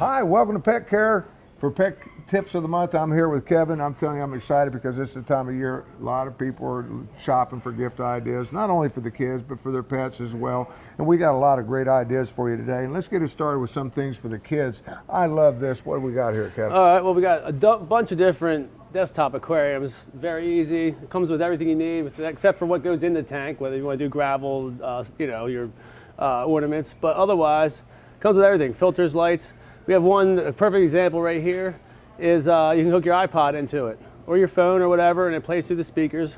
Hi, welcome to Pet Care. For Pet Tips of the Month, I'm here with Kevin. I'm telling you, I'm excited because this is the time of year a lot of people are shopping for gift ideas, not only for the kids, but for their pets as well. And we got a lot of great ideas for you today. And let's get it started with some things for the kids. I love this. What do we got here, Kevin? All right, well, we got a bunch of different desktop aquariums. Very easy. It comes with everything you need, except for what goes in the tank, whether you want to do gravel, your ornaments. But otherwise, it comes with everything, filters, lights. We have a perfect example right here is you can hook your iPod into it or your phone or whatever, and it plays through the speakers.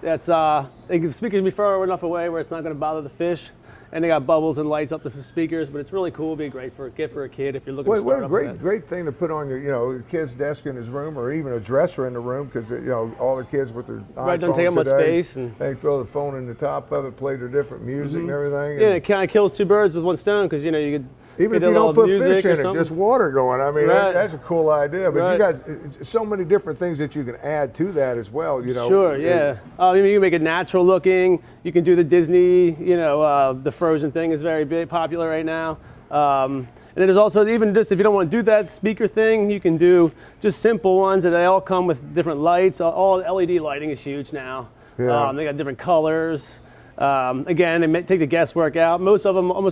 The speakers can be far enough away where it's not going to bother the fish, and they got bubbles and lights up the speakers. But it's really cool. It'd be great for a gift for a kid if you're looking to start up with that. What a great thing to put on your kid's desk in his room, or even a dresser in the room, because all the kids with their iPhones doesn't take up much space, and they throw the phone in the top of it, play their different music and everything. Yeah, it kind of kills two birds with one stone, because you could. Even if you don't put fish in it, just water going. I mean, that's a cool idea. But you got so many different things that you can add to that as well. Sure, yeah. You can make it natural looking. You can do the Disney, the Frozen thing is very big, popular right now. And then there's also even just, if you don't want to do that speaker thing, you can do just simple ones, and they all come with different lights. All LED lighting is huge now. Yeah. They got different colors. Again, they take the guesswork out. Almost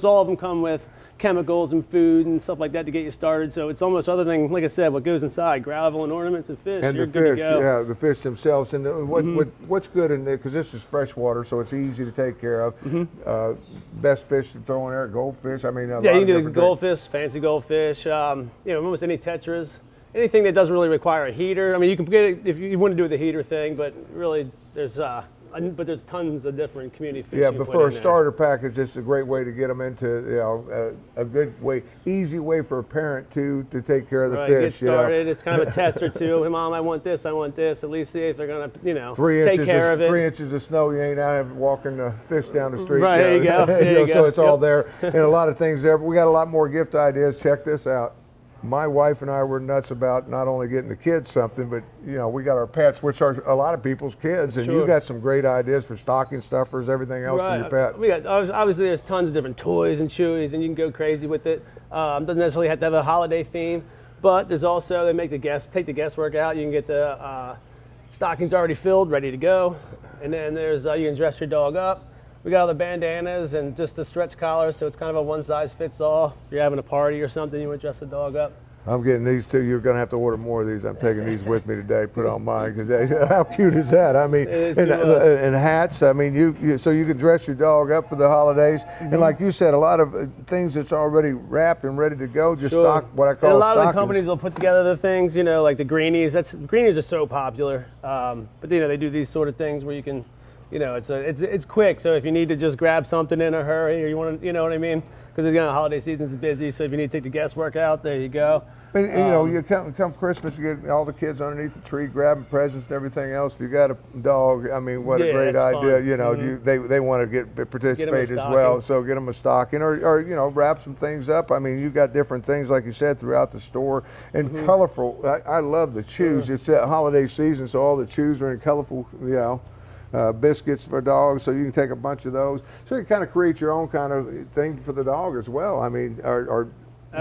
all of them come with chemicals and food and stuff like that to get you started. So it's almost other than, like I said, what goes inside, gravel and ornaments and fish. And you're the good fish, to go. yeah, the fish themselves. And what's good in there, because this is fresh water, so it's easy to take care of. Best fish to throw in there, goldfish. I mean, you can do goldfish, fancy goldfish. Almost any tetras. Anything that doesn't really require a heater. I mean, you can get it if you want to do the heater thing, but really there's tons of different community fish. Yeah, but for a starter package, it's a great way to get them into a good way, easy way for a parent to take care of the fish. Get started. It's kind of a test or two. Hey, Mom, I want this. At least see if they're gonna, take care of it. 3 inches of snow, you ain't out walking the fish down the street. Right, there you go. There you go. So it's all there, and a lot of things there. But we got a lot more gift ideas. Check this out. My wife and I were nuts about not only getting the kids something, but we got our pets, which are a lot of people's kids, and you got some great ideas for stocking stuffers, everything else for your pet. We got obviously there's tons of different toys and chewies, and you can go crazy with it. Doesn't necessarily have to have a holiday theme, but there's also take the guesswork out. You can get the stockings already filled, ready to go, and then there's you can dress your dog up. We got all the bandanas and just the stretch collars, so it's kind of a one-size-fits-all. If you're having a party or something, you want to dress the dog up. I'm getting these too. You're going to have to order more of these. I'm taking these with me today, put on mine, because how cute is that? I mean, and hats. I mean, so you can dress your dog up for the holidays. And like you said, a lot of things that's already wrapped and ready to go, just stock, what I call stockings. A lot of the companies will put together the things, like the greenies. Greenies are so popular, but they do these sort of things where you can. It's quick. So if you need to just grab something in a hurry, or you want to, what I mean, because holiday season is busy. So if you need to take the guesswork out, there you go. And, you come Christmas, you get all the kids underneath the tree grabbing presents and everything else. If you got a dog, I mean, what a great idea. They want to participate as well. So get them a stocking, or wrap some things up. I mean, you got different things, like you said, throughout the store, and colorful. I love the chews. It's that holiday season, so all the chews are in colorful, biscuits for dogs, so you can take a bunch of those. So you kind of create your own kind of thing for the dog as well. I mean,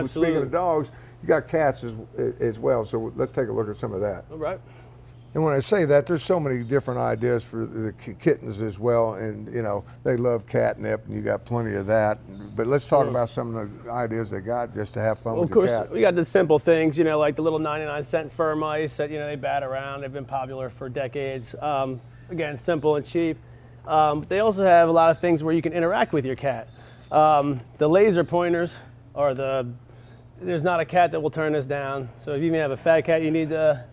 speaking of dogs, you got cats as well. So let's take a look at some of that. All right. And when I say that, there's so many different ideas for the kittens as well, and they love catnip, and you got plenty of that. But let's talk about some of the ideas they got just to have fun with your cat. Of course, we got the simple things, like the little 99-cent fur mice that they bat around. They've been popular for decades. Again, simple and cheap. But they also have a lot of things where you can interact with your cat. The laser pointers are there's not a cat that will turn this down. So if you even have a fat cat, you need to,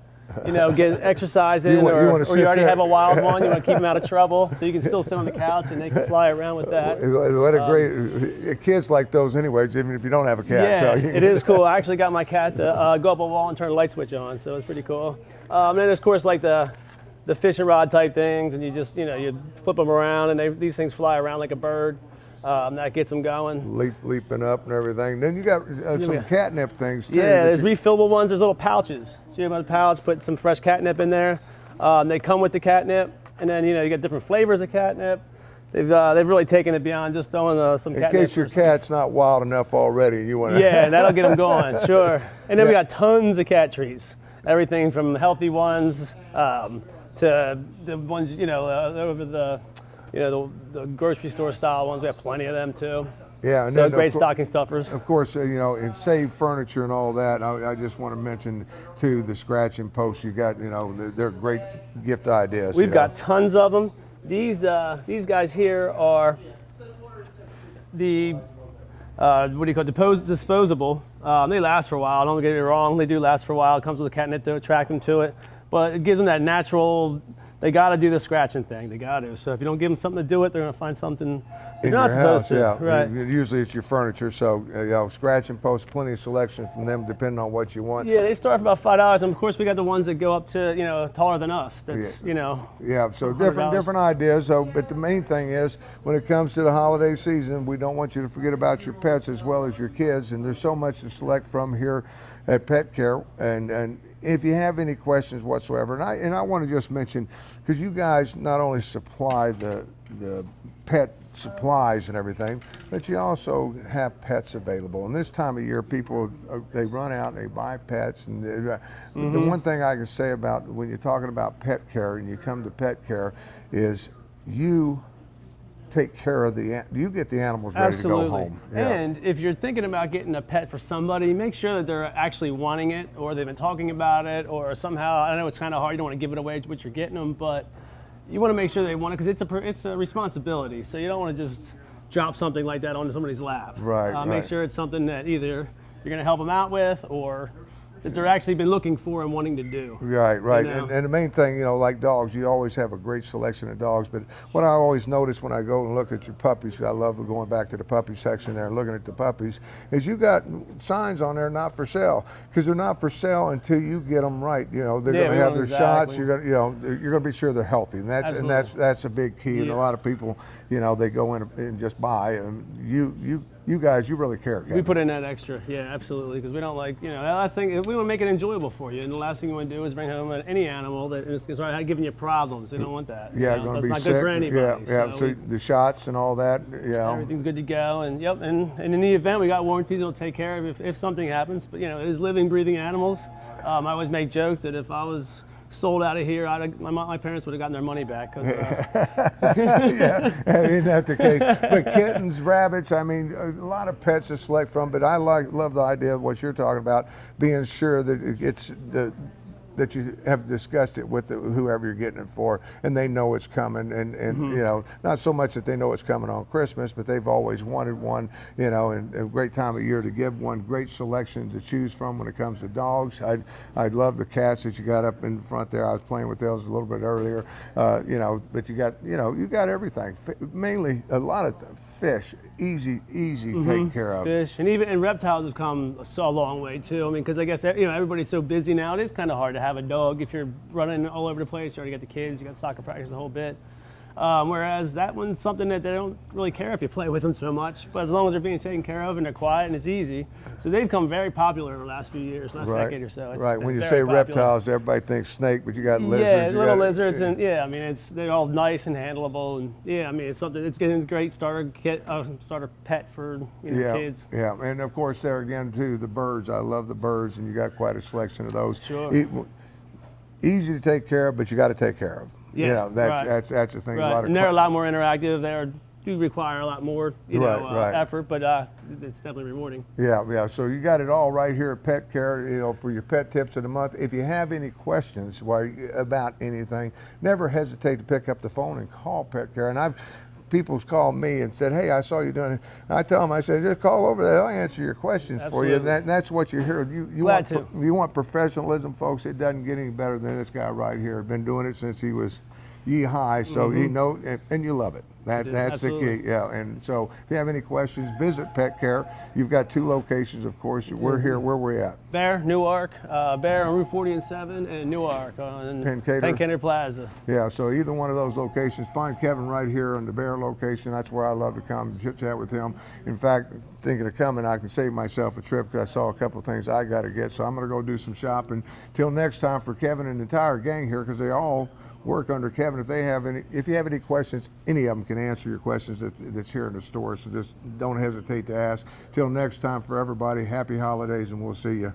get exercise in, or you already have a wild one, you want to keep them out of trouble, so you can still sit on the couch and they can fly around with that. What a great, kids like those anyways, even if you don't have a cat. Yeah, so it is cool. I actually got my cat to go up a wall and turn a light switch on, so it's pretty cool. Then there's, of course, like the fishing rod type things, and you just, you flip them around, and these things fly around like a bird. That gets them going. Leaping up and everything. Then you got some catnip things too. Yeah, there's refillable ones. There's little pouches. So you have a pouch, put some fresh catnip in there. They come with the catnip, and then you got different flavors of catnip. they've really taken it beyond just throwing some cat. In case your cat's not wild enough already, you want to. Yeah, that'll get them going, sure. And then we got tons of cat trees. Everything from healthy ones to the ones, over the grocery store style ones. We have plenty of them too. Yeah, and so then great stocking stuffers. Of course, and save furniture and all that. I just want to mention too the scratching posts. You got, they're great gift ideas. We've got tons of them. These guys here are the disposable. They last for a while. Don't get me wrong, they do last for a while. It comes with a catnip to attract them to it, but it gives them that natural. They got to do the scratching thing. They got to. So if you don't give them something to do it, they're going to find something they're not supposed to. Yeah, right. Usually it's your furniture. So scratching posts, plenty of selection from them, depending on what you want. Yeah, they start for about $5, and of course we got the ones that go up to taller than us. That's Yeah, so different ideas. So, but the main thing is when it comes to the holiday season, we don't want you to forget about your pets as well as your kids. And there's so much to select from here at Pet Care. And if you have any questions whatsoever, and I want to just mention, because you guys not only supply the pet supplies and everything, but you also have pets available. And this time of year, people, they run out and they buy pets. And the one thing I can say about when you're talking about pet care and you come to Pet Care is you take care of you get the animals ready Absolutely. to go home. And if you're thinking about getting a pet for somebody, make sure that they're actually wanting it, or they've been talking about it, or somehow, I know it's kind of hard, you don't want to give it away what you're getting them, but you want to make sure they want it, because it's a responsibility. So you don't want to just drop something like that onto somebody's lap. Right. Make sure it's something that either you're going to help them out with, or that they're actually been looking for and wanting to do. Right. And the main thing, like dogs, you always have a great selection of dogs. But what I always notice when I go and look at your puppies, 'cause I love going back to the puppy section there and looking at the puppies, is you got signs on there not for sale, because they're not for sale until you get them right. They're going to have their shots. You're going to be sure they're healthy, and that's a big key. Yeah. And a lot of people, they go in and just buy, and you guys, you really care. We put in that extra, yeah, absolutely, because we don't like, the last thing, we want to make it enjoyable for you, and the last thing you want to do is bring home any animal that is giving you problems. We don't want that. Yeah, going to be not sick. Good for anybody. Yeah. So the shots and all that, everything's good to go, and and in the event we got warranties that'll take care of if something happens. But it is living, breathing animals. I always make jokes that if I was sold out of here, my parents would have gotten their money back. Yeah, ain't that the case? But kittens, rabbits, a lot of pets to select from, but I love the idea of what you're talking about, being sure that that you have discussed it with whoever you're getting it for, and they know it's coming, and not so much that they know it's coming on Christmas, but they've always wanted one, and a great time of year to give one. Great selection to choose from when it comes to dogs. I love the cats that you got up in front there. I was playing with those a little bit earlier, but you got everything. Mainly a lot of fish, easy to take care of. Fish, and reptiles have come a long way too. Because I guess everybody's so busy now. It is kind of hard to have a dog if you're running all over the place. You already got the kids, you got soccer practice, the whole bit. Whereas that one's something that they don't really care if you play with them so much, but as long as they're being taken care of and they're quiet and it's easy. So they've come very popular in the last few years, last decade or so. Right, when you say reptiles, everybody thinks snake, but you got lizards. Yeah, little lizards, and they're all nice and handleable, and it's something, it's getting a great starter pet for kids. Yeah, and of course there again too, the birds. I love the birds, and you got quite a selection of those. Sure. Easy to take care of, but you got to take care of. Yeah, that's the thing. Right. And they're a lot more interactive. They do require a lot more, effort, but it's definitely rewarding. Yeah. So you got it all right here at Pet Care, for your pet tips of the month. If you have any questions about anything, never hesitate to pick up the phone and call Pet Care. And people's called me and said, "Hey, I saw you doing it." And I tell them, I said, "Just call over there. I'll answer your questions Absolutely. for you." And that's what you hear. You want professionalism, folks. It doesn't get any better than this guy right here. Been doing it since he was high, so he knows, and you love it. That's Absolutely. the key. Yeah. And so if you have any questions, visit Pet Care. You've got 2 locations, of course. We're here. Where we're at? Bear, Newark. Bear on Route 40 and 7, and Newark on Pencader Plaza. Yeah. So either one of those locations. Find Kevin right here on the Bear location. That's where I love to come and chit chat with him. In fact, thinking of coming, I can save myself a trip because I saw a couple of things I got to get. So I'm going to go do some shopping. Till next time, for Kevin and the entire gang here, because they all work under Kevin. If you have any questions, any of them can answer your questions that's here in the store. So just don't hesitate to ask. Till next time, for everybody, happy holidays, and we'll see you.